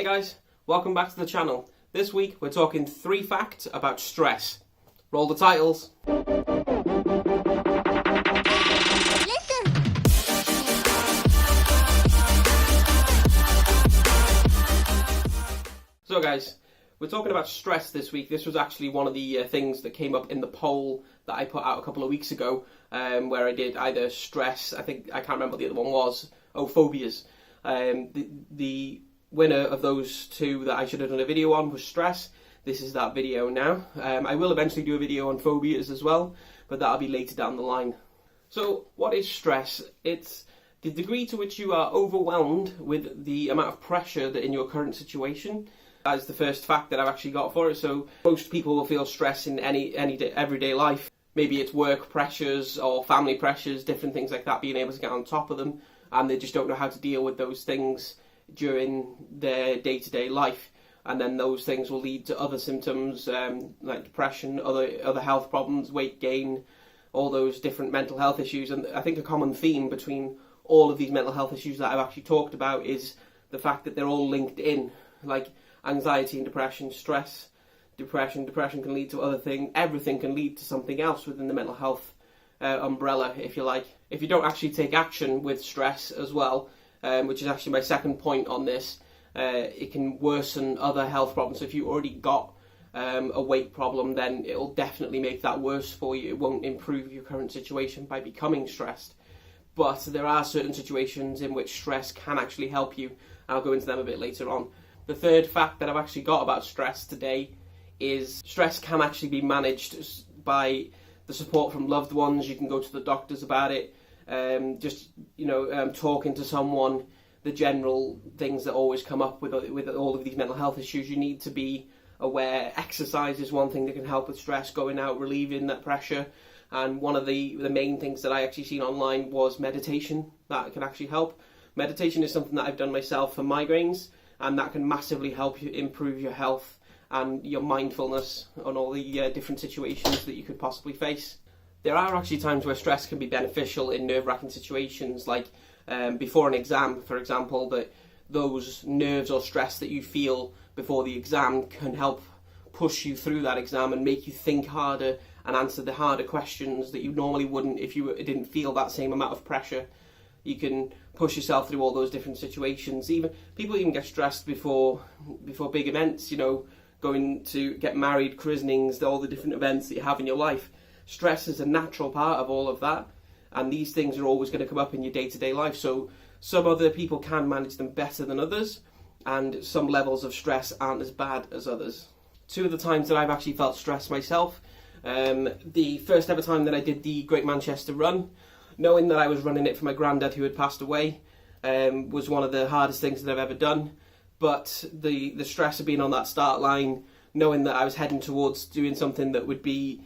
guys, welcome back to the channel. This week we're talking 3 facts about stress. Roll the titles. So guys, we're talking about stress this week. This was actually one of the things that came up in the poll that I put out a couple of weeks ago, where I did either stress, I can't remember what the other one was, phobias. The winner of those 2 that I should have done a video on was stress. This is that video now. I will eventually do a video on phobias as well, but that'll be later down the line. So what is stress? It's the degree to which you are overwhelmed with the amount of pressure that in your current situation. That is the first fact that I've actually got for it. So most people will feel stress in everyday life. Maybe it's work pressures or family pressures, different things like that, being able to get on top of them, and they just don't know how to deal with those things during their day-to-day life. And then those things will lead to other symptoms like depression, other health problems, weight gain, all those different mental health issues. And I think a common theme between all of these mental health issues that I've actually talked about is the fact that they're all linked in, like anxiety and depression, stress, depression can lead to other things. Everything can lead to something else within the mental health umbrella, if you like. If you don't actually take action with stress as well, which is actually my second point on this, it can worsen other health problems. So if you already got a weight problem, then it'll definitely make that worse for you. It won't improve your current situation by becoming stressed. But there are certain situations in which stress can actually help you. I'll go into them a bit later on. The third fact that I've actually got about stress today is stress can actually be managed by the support from loved ones. You can go to the doctors about it, talking to someone, the general things that always come up with all of these mental health issues. You need to be aware. Exercise is one thing that can help with stress, going out, relieving that pressure. And one of the main things that I actually seen online was meditation. That can actually help. Meditation is something that I've done myself for migraines, and that can massively help you improve your health and your mindfulness on all the different situations that you could possibly face. There are actually times where stress can be beneficial in nerve-wracking situations, like before an exam, for example, that those nerves or stress that you feel before the exam can help push you through that exam and make you think harder and answer the harder questions that you normally wouldn't if you didn't feel that same amount of pressure. You can push yourself through all those different situations. People even get stressed before big events, going to get married, christenings, all the different events that you have in your life. Stress is a natural part of all of that, and these things are always going to come up in your day-to-day life. So some other people can manage them better than others, and some levels of stress aren't as bad as others. 2 of the times that I've actually felt stress myself, the first ever time that I did the Great Manchester Run, knowing that I was running it for my granddad who had passed away, was one of the hardest things that I've ever done. But the stress of being on that start line, knowing that I was heading towards doing something that would be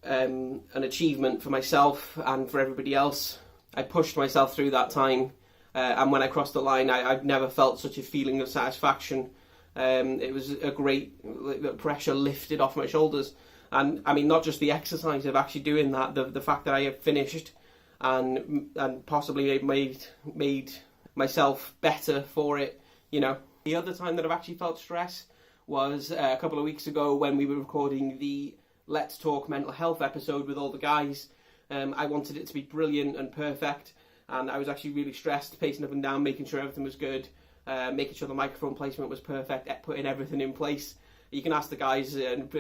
an achievement for myself and for everybody else, I pushed myself through that time. And when I crossed the line, I've never felt such a feeling of satisfaction. It was a great pressure lifted off my shoulders. And I mean, not just the exercise of actually doing that, the fact that I have finished and possibly made myself better for it, The other time that I've actually felt stress was a couple of weeks ago when we were recording the Let's Talk Mental Health episode with all the guys. I wanted it to be brilliant and perfect, and I was actually really stressed, pacing up and down, making sure everything was good, making sure the microphone placement was perfect, putting everything in place. You can ask the guys and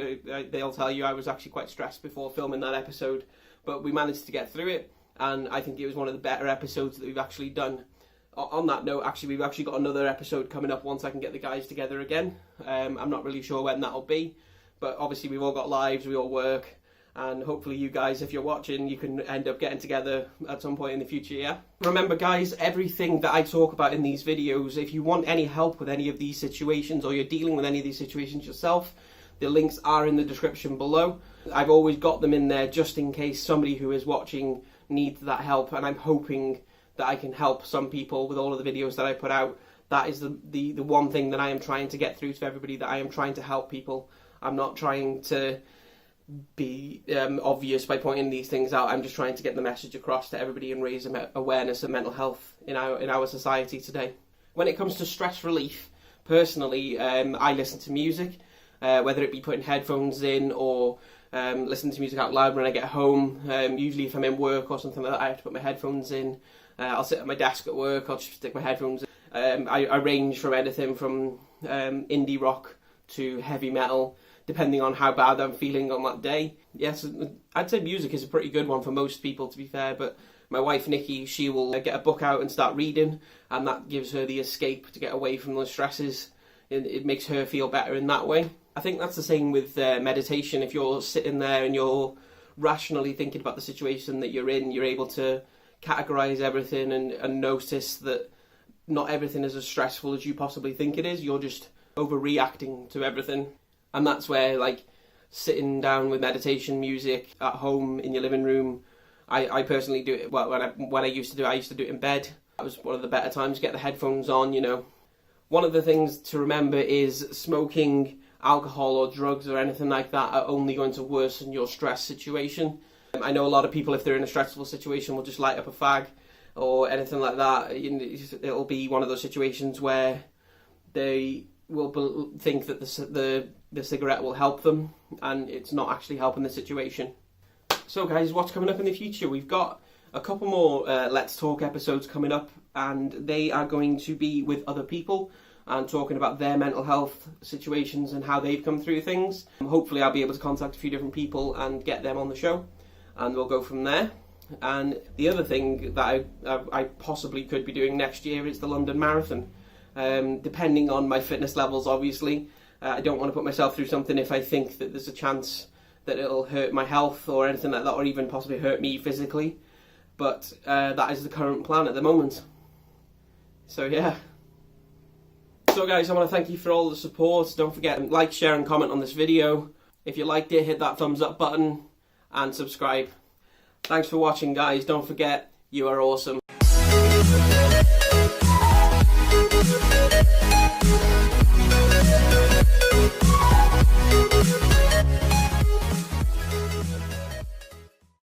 they'll tell you I was actually quite stressed before filming that episode, but we managed to get through it, and I think it was one of the better episodes that we've actually done. On that note, we've actually got another episode coming up once I can get the guys together again. I'm not really sure when that'll be, but obviously we've all got lives, we all work, and hopefully you guys, if you're watching, you can end up getting together at some point in the future, yeah? Remember guys, everything that I talk about in these videos, if you want any help with any of these situations or you're dealing with any of these situations yourself, the links are in the description below. I've always got them in there just in case somebody who is watching needs that help, and I'm hoping that I can help some people with all of the videos that I put out. That is the one thing that I am trying to get through to everybody, that I am trying to help people. I'm not trying to be obvious by pointing these things out. I'm just trying to get the message across to everybody and raise awareness of mental health in our society today. When it comes to stress relief, Personally, I listen to music, whether it be putting headphones in or listening to music out loud when I get home. Usually if I'm in work or something like that, I have to put my headphones in. I'll sit at my desk at work, I'll just stick my headphones in. I range from anything from indie rock to heavy metal, depending on how bad I'm feeling on that day. Yes, I'd say music is a pretty good one for most people, to be fair, but my wife Nikki, she will get a book out and start reading, and that gives her the escape to get away from those stresses. It makes her feel better in that way. I think that's the same with meditation. If you're sitting there and you're rationally thinking about the situation that you're in, you're able to categorise everything and notice that not everything is as stressful as you possibly think it is. You're just overreacting to everything. And that's where, like, sitting down with meditation music at home in your living room, I personally do it. Well, when I used to do it in bed. That was one of the better times. Get the headphones on, you know. One of the things to remember is smoking, alcohol or drugs or anything like that are only going to worsen your stress situation. I know a lot of people, if they're in a stressful situation, will just light up a fag or anything like that. It'll be one of those situations where they will think that the cigarette will help them, and it's not actually helping the situation. So guys, what's coming up in the future? We've got a couple more Let's Talk episodes coming up, and they are going to be with other people and talking about their mental health situations and how they've come through things. Hopefully I'll be able to contact a few different people and get them on the show, and we'll go from there. And the other thing that I possibly could be doing next year is the London Marathon. Depending on my fitness levels, obviously. I don't want to put myself through something if I think that there's a chance that it'll hurt my health or anything like that, or even possibly hurt me physically. But that is the current plan at the moment. So yeah. So guys, I want to thank you for all the support. Don't forget to like, share and comment on this video. If you liked it, hit that thumbs up button and subscribe. Thanks for watching guys. Don't forget, you are awesome.